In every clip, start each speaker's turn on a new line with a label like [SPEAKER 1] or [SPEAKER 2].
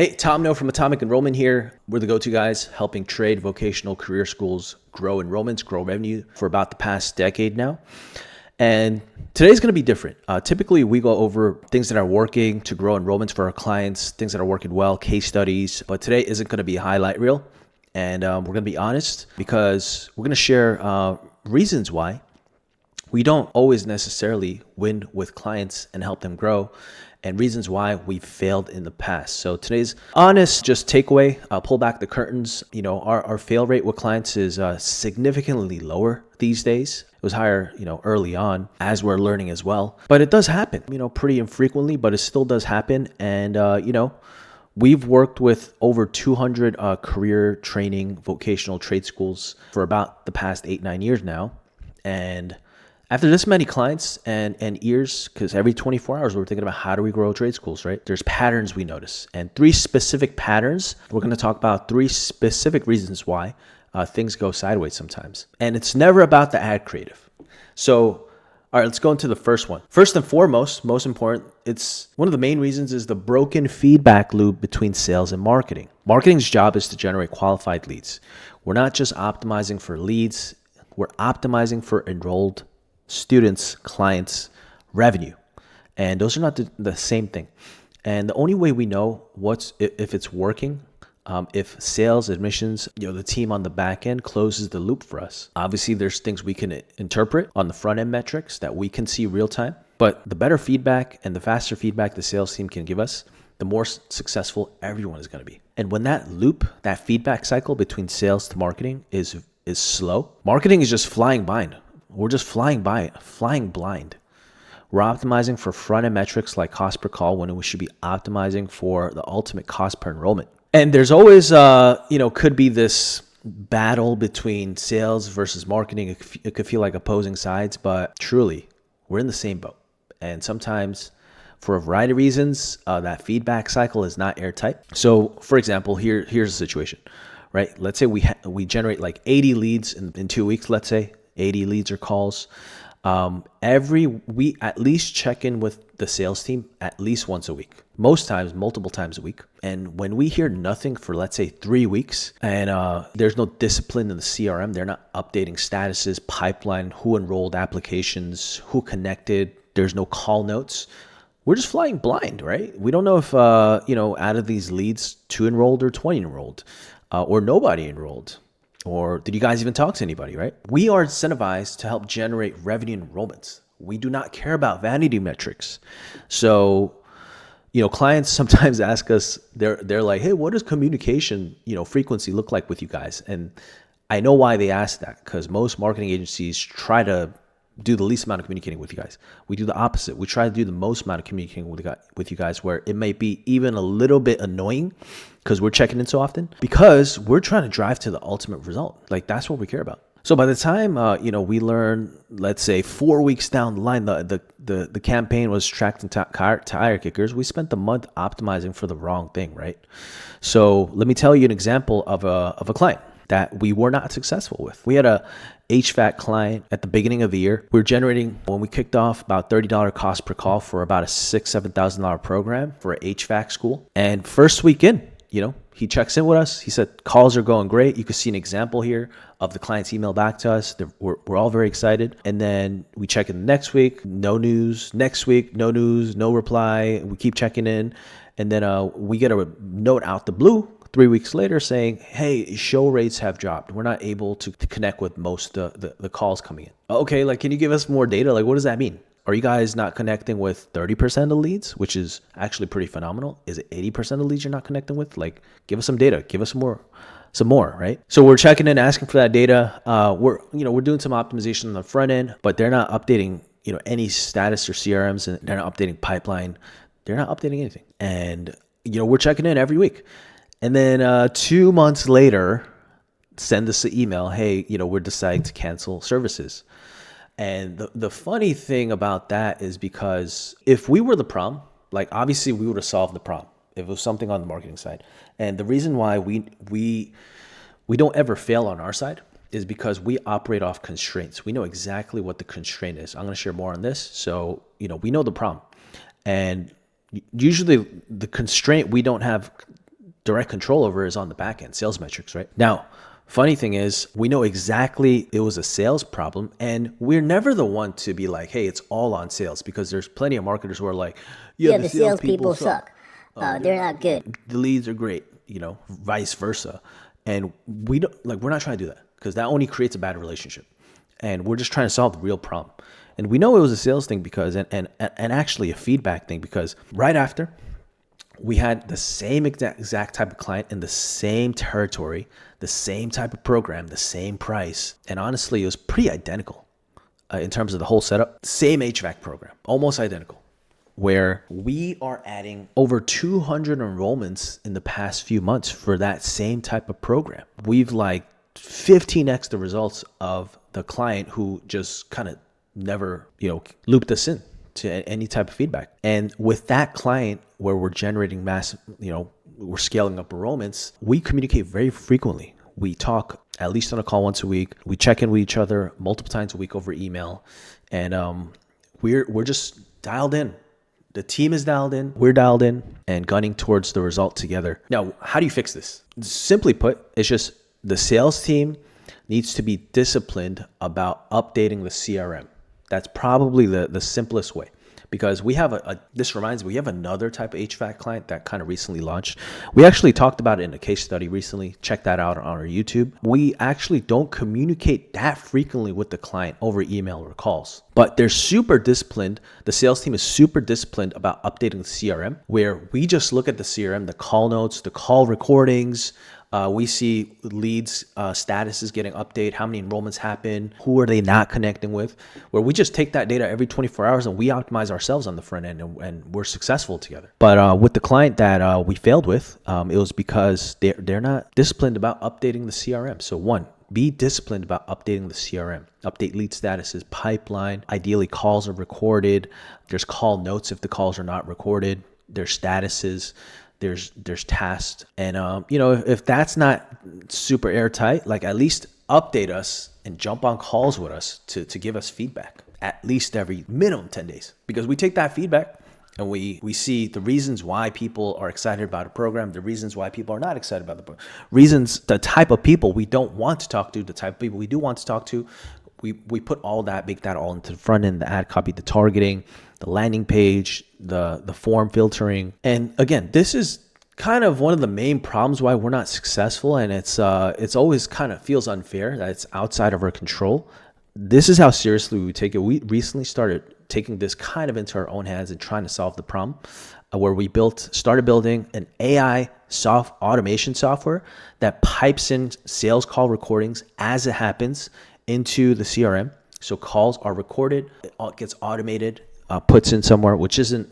[SPEAKER 1] Hey, Tom No from Atomic Enrollment here. We're the go-to guys helping trade vocational career schools grow enrollments, grow revenue for about the past decade now. And today's going to be different. Typically, we go over things that are working to grow enrollments for our clients, things that are working well, case studies. But today isn't going to be a highlight reel. And we're going to be honest because we're going to share reasons why we don't always necessarily win with clients and help them grow, and reasons why we've failed in the past. So today's honest just takeaway, pull back the curtains. Our fail rate with clients is significantly lower these days. It was higher, early on as we're learning as well. But it does happen, pretty infrequently, but it still does happen. And, we've worked with over 200 career training vocational trade schools for about the past 8-9 years now. And after this many clients and years, because every 24 hours we're thinking about how do we grow trade schools, right? There's patterns we notice, and 3 specific patterns. We're going to talk about 3 specific reasons why things go sideways sometimes. And it's never about the ad creative. So, all right, let's go into the first one. First and foremost, most important, it's one of the main reasons is the broken feedback loop between sales and marketing. Marketing's job is to generate qualified leads. We're not just optimizing for leads, we're optimizing for enrolled students, clients, revenue. And those are not the same thing. And the only way we know if it's working, if sales, admissions, the team on the back end closes the loop for us. Obviously, there's things we can interpret on the front end metrics that we can see real time. But the better feedback and the faster feedback the sales team can give us, the more successful everyone is going to be. And when that loop, that feedback cycle between sales to marketing is slow, marketing is just flying blind. We're just flying blind. We're optimizing for front-end metrics like cost per call when we should be optimizing for the ultimate cost per enrollment. And there's always, could be this battle between sales versus marketing. It could feel like opposing sides, but truly, we're in the same boat. And sometimes, for a variety of reasons, that feedback cycle is not airtight. So, for example, here's a situation, right? Let's say we generate like 80 leads in 2 weeks, let's say. 80 leads or calls. We at least check in with the sales team at least once a week. Most times, multiple times a week. And when we hear nothing for, let's say, 3 weeks, and there's no discipline in the CRM, they're not updating statuses, pipeline, who enrolled applications, who connected, there's no call notes. We're just flying blind, right? We don't know if, out of these leads, 2 enrolled or 20 enrolled, or nobody enrolled. Or did you guys even talk to anybody, right? We are incentivized to help generate revenue enrollments. We do not care about vanity metrics. So, clients sometimes ask us, they're like, hey, what does communication, frequency look like with you guys? And I know why they ask that, because most marketing agencies try to do the least amount of communicating with you guys. We do the opposite. We try to do the most amount of communicating with you guys, where it may be even a little bit annoying because we're checking in so often, because we're trying to drive to the ultimate result. Like, that's what we care about. So by the time, we learn, let's say 4 weeks down the line, the campaign was tracked in tire kickers, we spent the month optimizing for the wrong thing, right? So let me tell you an example of a client that we were not successful with. We had a HVAC client at the beginning of the year. We were generating, when we kicked off, about $30 cost per call for about a $6,000-$7,000 program for an HVAC school. And first week in, he checks in with us. He said, calls are going great. You can see an example here of the client's email back to us. We're all very excited. And then we check in the next week, no news. Next week, no news, no reply. We keep checking in. And then we get a note out the blue 3 weeks later saying, hey, show rates have dropped. We're not able to connect with most of the calls coming in. Okay, can you give us more data? What does that mean? Are you guys not connecting with 30% of leads, which is actually pretty phenomenal? Is it 80% of leads you're not connecting with? Give us some data. Give us some more, right? So we're checking in, asking for that data. We're doing some optimization on the front end, but they're not updating, any status or CRMs, and they're not updating pipeline. They're not updating anything. And, we're checking in every week. And then 2 months later, send us an email, hey, we're deciding to cancel services. And the funny thing about that is, because if we were the problem, obviously we would have solved the problem if it was something on the marketing side. And the reason why we don't ever fail on our side is because we operate off constraints. We know exactly what the constraint is. I'm going to share more on this. So, we know the problem. And usually the constraint, we don't have direct control over is on the back end, sales metrics, right? Now, funny thing is, we know exactly it was a sales problem, and we're never the one to be like, hey, it's all on sales, because there's plenty of marketers who are like, yeah, the salespeople suck.
[SPEAKER 2] They're not good.
[SPEAKER 1] The leads are great, vice versa. And we're not trying to do that, because that only creates a bad relationship. And we're just trying to solve the real problem. And we know it was a sales thing because, and actually a feedback thing, because right after, we had the same exact type of client in the same territory, the same type of program, the same price. And honestly, it was pretty identical in terms of the whole setup. Same HVAC program, almost identical, where we are adding over 200 enrollments in the past few months for that same type of program. We've 15x the results of the client who just kind of never, looped us in to any type of feedback. And with that client where we're generating massive, we're scaling up enrollments, we communicate very frequently. We talk at least on a call once a week. We check in with each other multiple times a week over email. And we're just dialed in. The team is dialed in, we're dialed in, and gunning towards the result together. Now, how do you fix this? Simply put, it's just the sales team needs to be disciplined about updating the CRM. That's probably the simplest way, because we have this reminds me, we have another type of HVAC client that kind of recently launched. We actually talked about it in a case study recently. Check that out on our YouTube. We actually don't communicate that frequently with the client over email or calls, but they're super disciplined. The sales team is super disciplined about updating the CRM, where we just look at the CRM, the call notes, the call recordings. We see leads, statuses getting updated, how many enrollments happen, who are they not connecting with, where we just take that data every 24 hours and we optimize ourselves on the front end, and we're successful together. But with the client that we failed with, it was because they're not disciplined about updating the CRM. So one, be disciplined about updating the CRM. Update lead statuses, pipeline. Ideally, calls are recorded. There's call notes if the calls are not recorded. There's statuses. There's tasks. And, if that's not super airtight, at least update us and jump on calls with us to give us feedback at least every minimum 10 days, because we take that feedback and we see the reasons why people are excited about a program, the reasons why people are not excited about the program, reasons, the type of people we don't want to talk to, the type of people we do want to talk to. We put all that, make that all into the front end, the ad copy, the targeting, the landing page, the form filtering. And again, this is kind of one of the main problems why we're not successful. And it's always kind of feels unfair that it's outside of our control. This is how seriously we take it. We recently started taking this kind of into our own hands and trying to solve the problem, where we started building an AI automation software that pipes in sales call recordings as it happens into the CRM. So calls are recorded, it gets automated, puts in somewhere, which isn't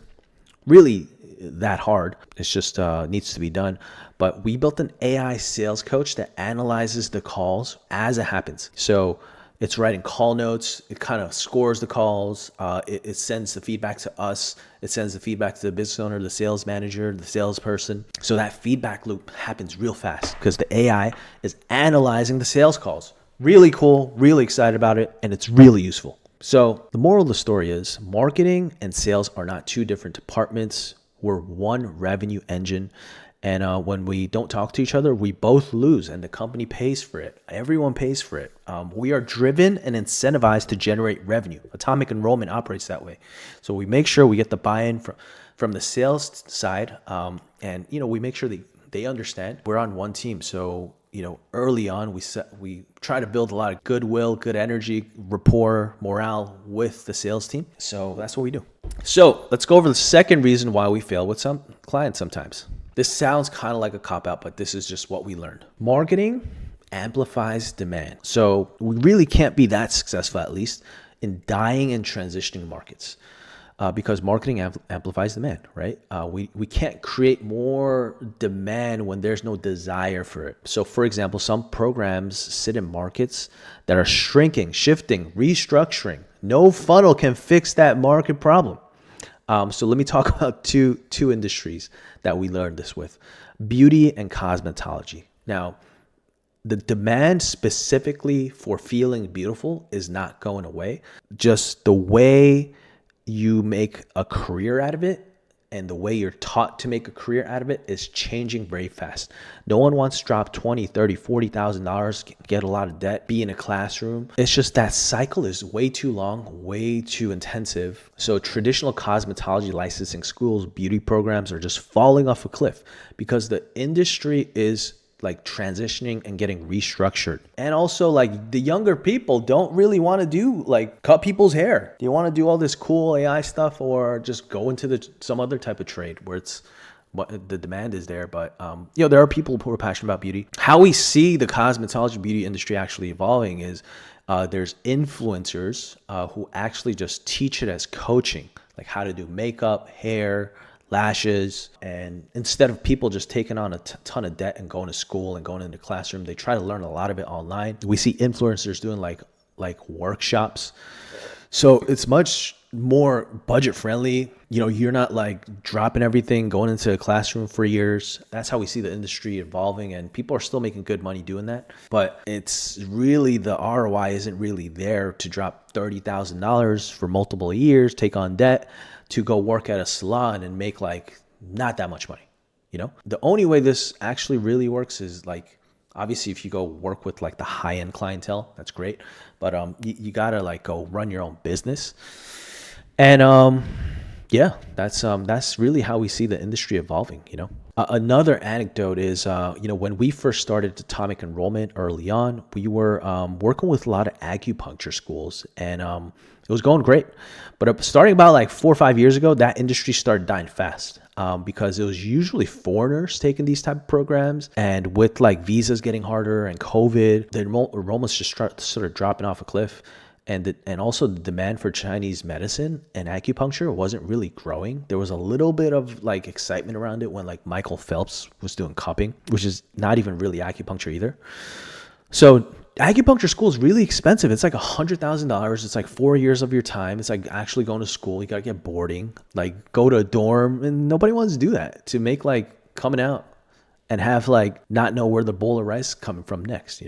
[SPEAKER 1] really that hard. It's just needs to be done. But we built an AI sales coach that analyzes the calls as it happens. So it's writing call notes. It kind of scores the calls. It sends the feedback to us. It sends the feedback to the business owner, the sales manager, the salesperson. So that feedback loop happens real fast because the AI is analyzing the sales calls. Really cool, really excited about it, and it's really useful. So the moral of the story is marketing and sales are not two different departments. We're one revenue engine. And when we don't talk to each other, we both lose and the company pays for it. Everyone pays for it. We are driven and incentivized to generate revenue. Atomic Enrollment operates that way. So we make sure we get the buy-in from the sales side. And we make sure they understand we're on one team. So early on, we try to build a lot of goodwill, good energy, rapport, morale with the sales team. So that's what we do. So let's go over the second reason why we fail with some clients sometimes. This sounds kind of like a cop-out, but this is just what we learned. Marketing amplifies demand. So we really can't be that successful, at least, in dying and transitioning markets. Because marketing amplifies demand, right? We can't create more demand when there's no desire for it. So for example, some programs sit in markets that are shrinking, shifting, restructuring. No funnel can fix that market problem. So let me talk about two industries that we learned this with: beauty and cosmetology. Now, the demand specifically for feeling beautiful is not going away. Just the way you make a career out of it and the way you're taught to make a career out of it is changing very fast. No one wants to drop $20, $30, $40,000, get a lot of debt, be in a classroom. It's just that cycle is way too long, way too intensive. So traditional cosmetology licensing schools, beauty programs are just falling off a cliff because the industry is like transitioning and getting restructured. And also like the younger people don't really want to do like cut people's hair. They want to do all this cool AI stuff or just go into some other type of trade where it's what the demand is there. But there are people who are passionate about beauty. How we see the cosmetology beauty industry actually evolving is there's influencers who actually just teach it as coaching, like how to do makeup, hair, lashes. And instead of people just taking on a ton of debt and going to school and going into the classroom, they try to learn a lot of it online. We see influencers doing like workshops. So it's much more budget friendly. You're not like dropping everything, going into a classroom for years. That's how we see the industry evolving, and people are still making good money doing that. But it's really, the ROI isn't really there to drop $30,000 for multiple years, take on debt to go work at a salon and make like not that much money. The only way this actually really works is like, obviously if you go work with like the high-end clientele, that's great. But you gotta like go run your own business. And that's really how we see the industry evolving. Another anecdote is when we first started Atomic Enrollment early on, we were working with a lot of acupuncture schools, and it was going great. But starting about like 4 or 5 years ago, that industry started dying fast because it was usually foreigners taking these type of programs. And with like visas getting harder and COVID, the enrollments just sort of dropping off a cliff. And also the demand for Chinese medicine and acupuncture wasn't really growing. There was a little bit of like excitement around it when like Michael Phelps was doing cupping, which is not even really acupuncture either. So acupuncture school is really expensive. It's like $100,000. It's like 4 years of your time. It's like actually going to school. You got to get boarding, like go to a dorm, and nobody wants to do that to make like coming out and have like not know where the bowl of rice coming from next,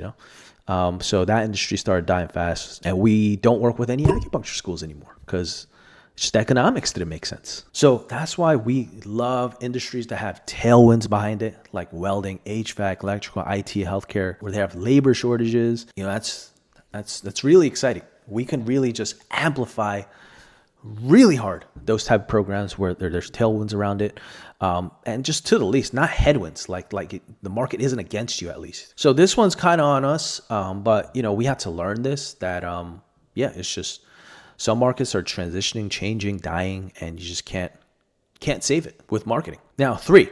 [SPEAKER 1] So that industry started dying fast, and we don't work with any acupuncture schools anymore because just economics didn't make sense. So that's why we love industries that have tailwinds behind it, like welding, HVAC, electrical, IT, healthcare, where they have labor shortages. That's really exciting. We can really just amplify really hard those type of programs where there's tailwinds around it, and just to the least, not headwinds, the market isn't against you at least. So this one's kind of on us, but we have to learn this, that it's just some markets are transitioning, changing, dying, and you just can't save it with marketing. Now 3,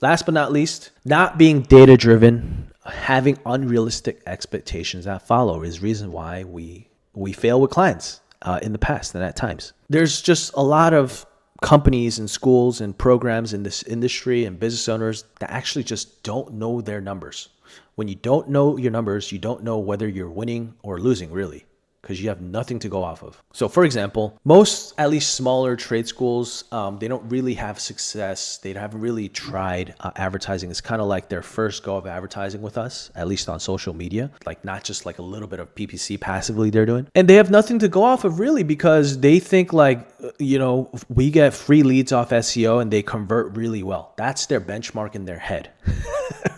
[SPEAKER 1] last but not least, not being data driven, having unrealistic expectations that follow is reason why we fail with clients in the past and at times. There's just a lot of companies and schools and programs in this industry and business owners that actually just don't know their numbers. When you don't know your numbers, you don't know whether you're winning or losing, really, because you have nothing to go off of. So for example, most, at least smaller trade schools, they don't really have success. They haven't really tried advertising. It's kind of like their first go of advertising with us, at least on social media, like not just like a little bit of PPC passively they're doing. And they have nothing to go off of really, because they think like, we get free leads off SEO and they convert really well. That's their benchmark in their head,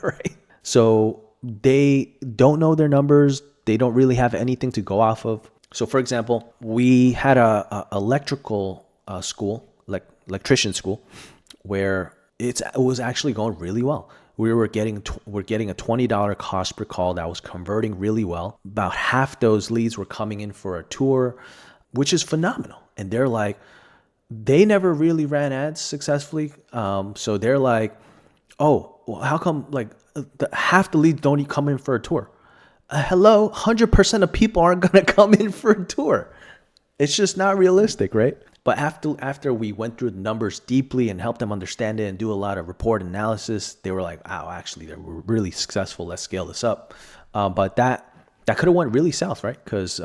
[SPEAKER 1] right? So they don't know their numbers. They don't really have anything to go off of. So for example, we had a electrical school, like electrician school, where it was actually going really well. We're getting a $20 cost per call that was converting really well. About half those leads were coming in for a tour, which is phenomenal. And they're like, they never really ran ads successfully. So they're like, oh, well, how come like half the leads don't even come in for a tour? Hello, 100% of people aren't going to come in for a tour. It's just not realistic, right? But after we went through the numbers deeply and helped them understand it and do a lot of report analysis, they were like, wow, actually, they were really successful. Let's scale this up. But that could have went really south, right? Because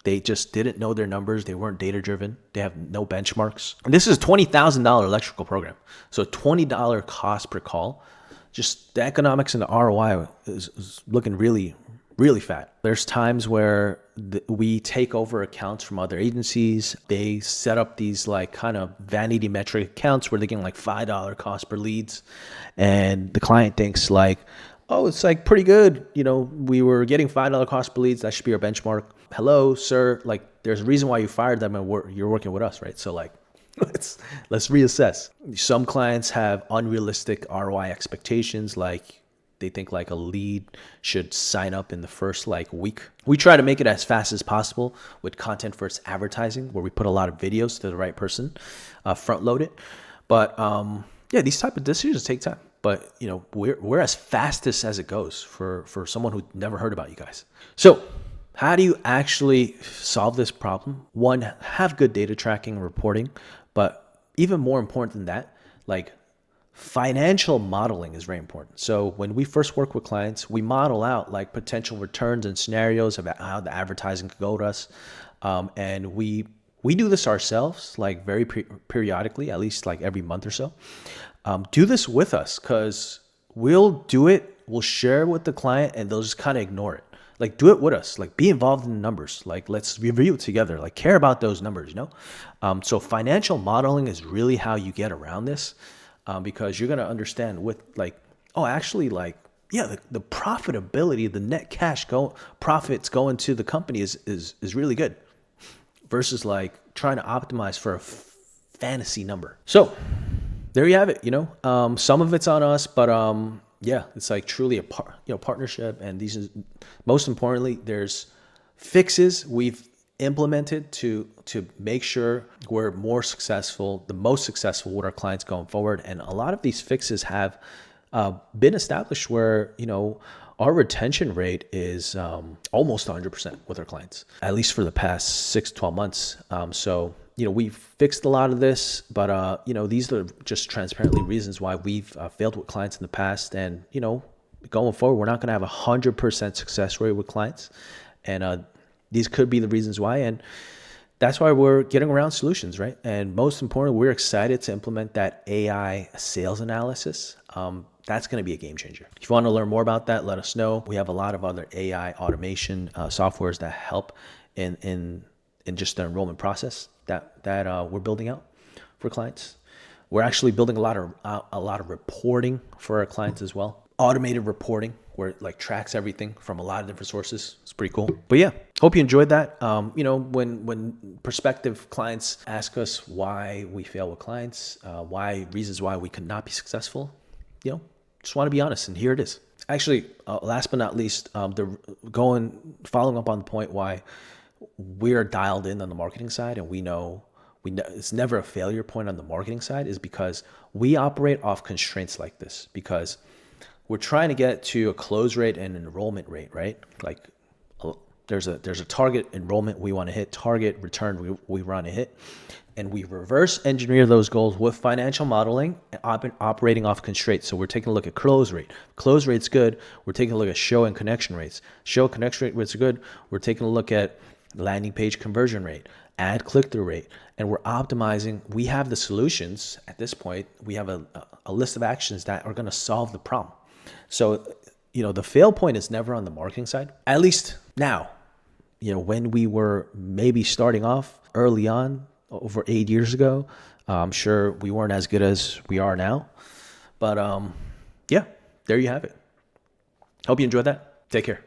[SPEAKER 1] they just didn't know their numbers. They weren't data driven. They have no benchmarks. And this is a $20,000 electrical program. So $20 cost per call. Just the economics and the ROI is looking really, really fat. There's times where we take over accounts from other agencies. They set up these like kind of vanity metric accounts where they're getting like $5 cost per leads. And the client thinks like, oh, it's like pretty good. We were getting $5 cost per leads. That should be our benchmark. Hello, sir. Like there's a reason why you fired them and you're working with us, right? So like, let's reassess. Some clients have unrealistic ROI expectations. Like they think like a lead should sign up in the first like week. We try to make it as fast as possible with content first advertising, where we put a lot of videos to the right person, front load it. But yeah, these type of decisions take time. But we're as fastest as it goes for someone who never heard about you guys. So how do you actually solve this problem? One, have good data tracking and reporting. But even more important than that, like financial modeling is very important. So when we first work with clients, we model out like potential returns and scenarios about how the advertising could go to us. And we do this ourselves, like very periodically, at least like every month or so. Do this with us, because we'll do it, we'll share it with the client, and they'll just kind of ignore it. Like do it with us, like be involved in the numbers, like let's review it together, like care about those numbers, So financial modeling is really how you get around this, because you're going to understand with like, oh, actually like, yeah, the profitability, the net cash profits going to the company is really good versus like trying to optimize for a fantasy number. So there you have it. Some of it's on us, but yeah, it's like truly a partnership. And these is, most importantly, there's fixes we've implemented to make sure we're more successful, the most successful with our clients going forward. And a lot of these fixes have been established where our retention rate is almost 100% with our clients, at least for the past 6-12 months. So we've fixed a lot of this, but these are just transparently reasons why we've failed with clients in the past. And going forward, we're not going to have 100% success rate with clients, and these could be the reasons why. And that's why we're getting around solutions, right? And most importantly, we're excited to implement that AI sales analysis. That's going to be a game changer. If you want to learn more about that, let us know. We have a lot of other AI automation softwares that help in just the enrollment process that we're building out for clients. We're actually building a lot of reporting for our clients as well. Automated reporting where it like tracks everything from a lot of different sources. It's pretty cool. But yeah, hope you enjoyed that. When prospective clients ask us why we fail with clients, reasons why we could not be successful, just want to be honest, and here it is. Actually, last but not least, following up on the point why we're dialed in on the marketing side, and we know it's never a failure point on the marketing side, is because we operate off constraints like this, because we're trying to get to a close rate and an enrollment rate, right? Like there's a target enrollment we want to hit, target return we want to hit, and we reverse engineer those goals with financial modeling and operating off constraints. So we're taking a look at close rate. Close rate's good. We're taking a look at show and connection rates. Show connection rate is good. We're taking a look at landing page conversion rate, ad click-through rate, and we're optimizing. We have the solutions at this point. We have a list of actions that are going to solve the problem. So, the fail point is never on the marketing side, at least now. When we were maybe starting off early on, over 8 years ago, I'm sure we weren't as good as we are now. But yeah, there you have it. Hope you enjoyed that. Take care.